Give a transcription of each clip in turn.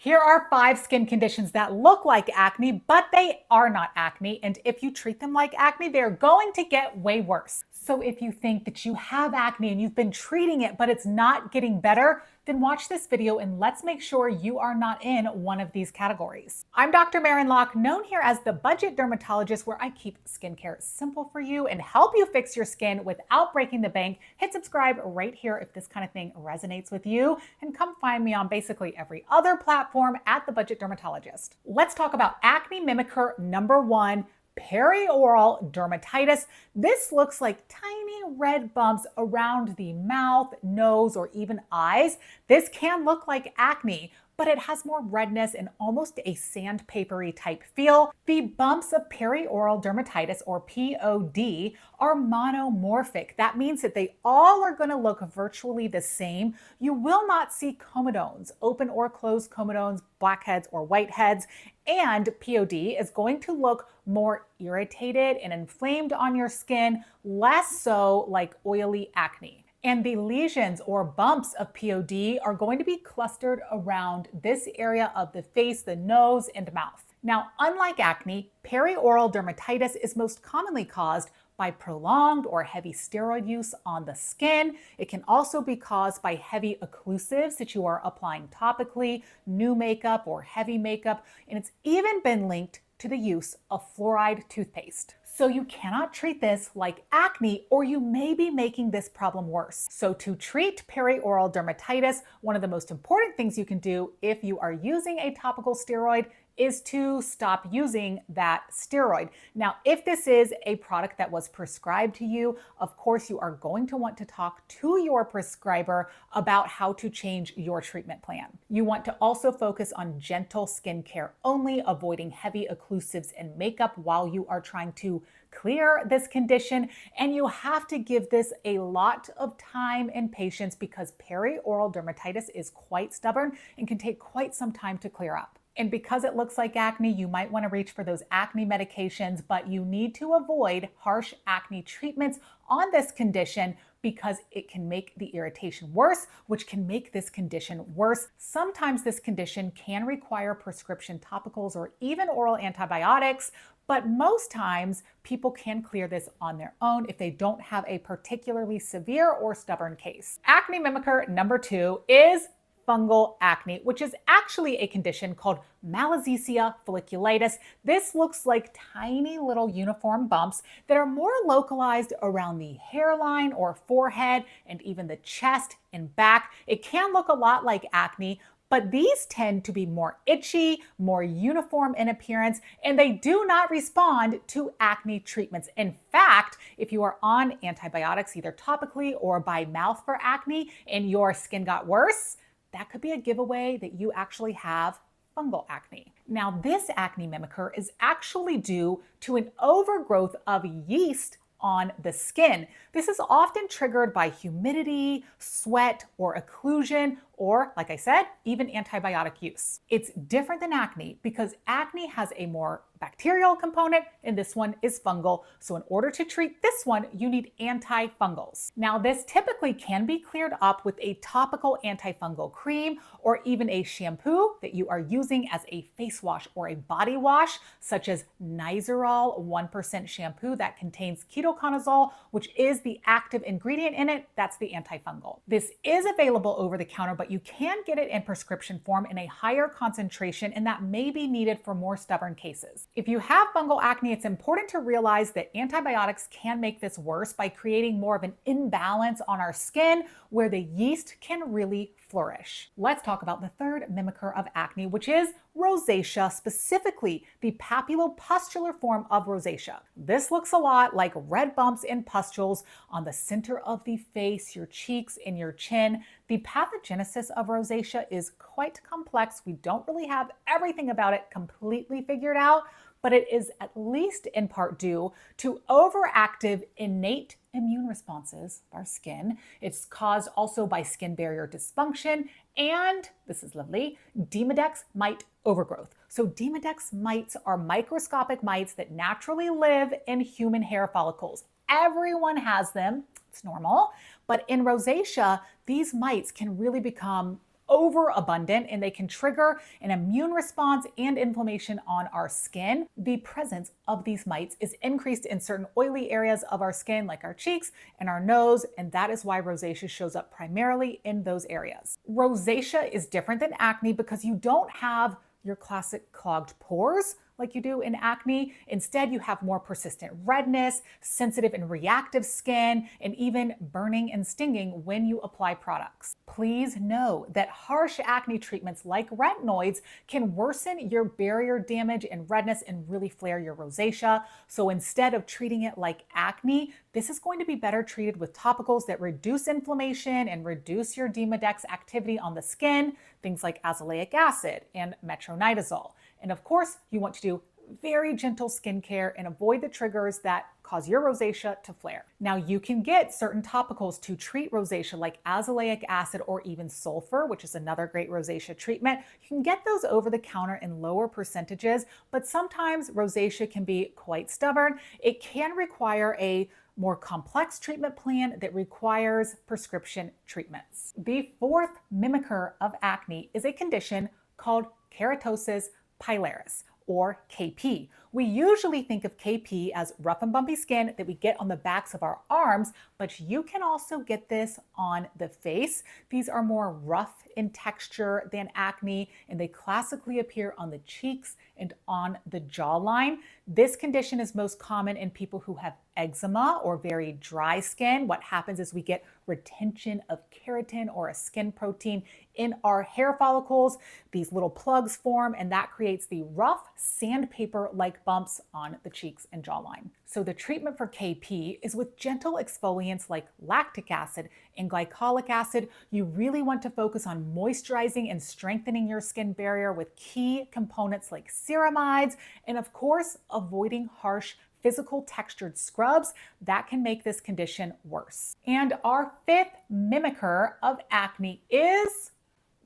Here are 5 skin conditions that look like acne, but they are not acne. And if you treat them like acne, they're going to get way worse. So if you think that you have acne and you've been treating it, but it's not getting better, then watch this video and let's make sure you are not in one of these categories. I'm Dr. Maren Locke, known here as the Budget Dermatologist, where I keep skincare simple for you and help you fix your skin without breaking the bank. Hit subscribe right here if this kind of thing resonates with you, and come find me on basically every other platform at the Budget Dermatologist. Let's talk about acne mimicker number 1, perioral dermatitis. This looks like tiny red bumps around the mouth, nose, or even eyes. This can look like acne, but it has more redness and almost a sandpapery type feel. The bumps of perioral dermatitis, or POD, are monomorphic. That means that they all are going to look virtually the same. You will not see comedones, open or closed comedones, blackheads or whiteheads, and POD is going to look more irritated and inflamed on your skin, less so like oily acne. And the lesions or bumps of POD are going to be clustered around this area of the face, the nose, and mouth. Now, unlike acne, perioral dermatitis is most commonly caused by prolonged or heavy steroid use on the skin. It can also be caused by heavy occlusives that you are applying topically, new makeup, or heavy makeup, and it's even been linked to the use of fluoride toothpaste. So you cannot treat this like acne, or you may be making this problem worse. So to treat perioral dermatitis, one of the most important things you can do if you are using a topical steroid is to stop using that steroid. Now, if this is a product that was prescribed to you, of course you are going to want to talk to your prescriber about how to change your treatment plan. You want to also focus on gentle skincare only, avoiding heavy occlusives and makeup while you are trying to clear this condition. And you have to give this a lot of time and patience because perioral dermatitis is quite stubborn and can take quite some time to clear up. And because it looks like acne, you might want to reach for those acne medications, but you need to avoid harsh acne treatments on this condition because it can make the irritation worse, which can make this condition worse. Sometimes this condition can require prescription topicals or even oral antibiotics, but most times people can clear this on their own if they don't have a particularly severe or stubborn case. Acne mimicker number 2 is fungal acne, which is actually a condition called Rosacea folliculitis. This looks like tiny little uniform bumps that are more localized around the hairline or forehead and even the chest and back. It can look a lot like acne, but these tend to be more itchy, more uniform in appearance, and they do not respond to acne treatments. In fact, if you are on antibiotics, either topically or by mouth for acne, and your skin got worse, that could be a giveaway that you actually have fungal acne. Now, this acne mimicker is actually due to an overgrowth of yeast on the skin. This is often triggered by humidity, sweat, or occlusion, or, like I said, even antibiotic use. It's different than acne because acne has a more bacterial component and this one is fungal. So in order to treat this one, you need antifungals. Now, this typically can be cleared up with a topical antifungal cream or even a shampoo that you are using as a face wash or a body wash, such as Nizoral 1% shampoo that contains ketoconazole, which is the active ingredient in it. That's the antifungal. This is available over the counter, but you can get it in prescription form in a higher concentration, and that may be needed for more stubborn cases. If you have fungal acne, it's important to realize that antibiotics can make this worse by creating more of an imbalance on our skin where the yeast can really flourish. Let's talk about the third mimicker of acne, which is rosacea, specifically the papulopustular form of rosacea. This looks a lot like red bumps and pustules on the center of the face, your cheeks, and your chin. The pathogenesis of rosacea is quite complex. We don't really have everything about it completely figured out, but it is at least in part due to overactive innate immune responses of our skin. It's caused also by skin barrier dysfunction and, this is lovely, Demodex mite overgrowth. So Demodex mites are microscopic mites that naturally live in human hair follicles. Everyone has them, it's normal, but in rosacea, these mites can really become overabundant and they can trigger an immune response and inflammation on our skin. The presence of these mites is increased in certain oily areas of our skin, like our cheeks and our nose, and that is why rosacea shows up primarily in those areas. Rosacea is different than acne because you don't have your classic clogged pores like you do in acne. Instead, you have more persistent redness, sensitive and reactive skin, and even burning and stinging when you apply products. Please know that harsh acne treatments like retinoids can worsen your barrier damage and redness and really flare your rosacea. So instead of treating it like acne, this is going to be better treated with topicals that reduce inflammation and reduce your Demodex activity on the skin, things like azelaic acid and metronidazole. And of course, you want to do very gentle skincare and avoid the triggers that cause your rosacea to flare. Now, you can get certain topicals to treat rosacea like azelaic acid or even sulfur, which is another great rosacea treatment. You can get those over the counter in lower percentages, but sometimes rosacea can be quite stubborn. It can require a more complex treatment plan that requires prescription treatments. The fourth mimicker of acne is a condition called Keratosis Pilaris, or KP. We usually think of KP as rough and bumpy skin that we get on the backs of our arms, but you can also get this on the face. These are more rough in texture than acne, and they classically appear on the cheeks and on the jawline. This condition is most common in people who have eczema or very dry skin. What happens is we get retention of keratin or a skin protein in our hair follicles. These little plugs form, and that creates the rough sandpaper-like bumps on the cheeks and jawline. So the treatment for KP is with gentle exfoliants like lactic acid and glycolic acid. You really want to focus on moisturizing and strengthening your skin barrier with key components like ceramides, and of course, avoiding harsh physical textured scrubs that can make this condition worse. And our fifth mimicker of acne is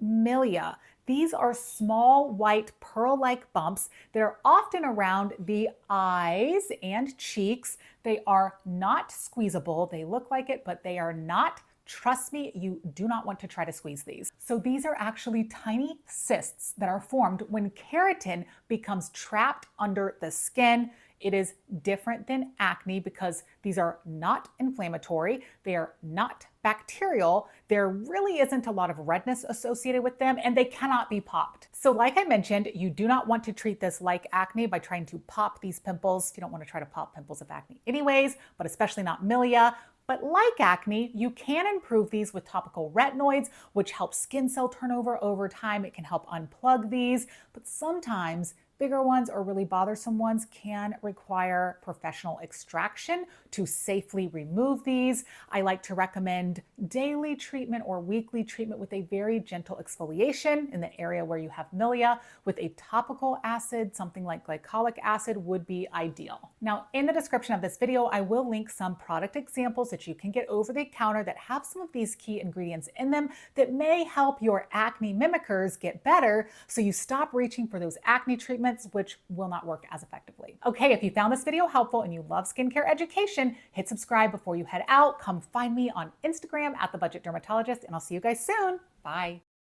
Milia. These are small white pearl-like bumps that are often around the eyes and cheeks. They are not squeezable. They look like it, but they are not. Trust me, you do not want to try to squeeze these. So these are actually tiny cysts that are formed when keratin becomes trapped under the skin. It is different than acne because these are not inflammatory, they are not bacterial, there really isn't a lot of redness associated with them, and they cannot be popped. So like I mentioned, you do not want to treat this like acne by trying to pop these pimples. You don't want to try to pop pimples of acne anyways, but especially not Milia. But like acne, you can improve these with topical retinoids, which help skin cell turnover over time. It can help unplug these, but sometimes bigger ones or really bothersome ones can require professional extraction to safely remove these. I like to recommend daily treatment or weekly treatment with a very gentle exfoliation in the area where you have Milia with a topical acid, something like glycolic acid would be ideal. Now, in the description of this video, I will link some product examples that you can get over the counter that have some of these key ingredients in them that may help your acne mimickers get better so you stop reaching for those acne treatments which will not work as effectively. Okay, if you found this video helpful and you love skincare education, hit subscribe before you head out. Come find me on Instagram at The Budget Dermatologist, and I'll see you guys soon. Bye.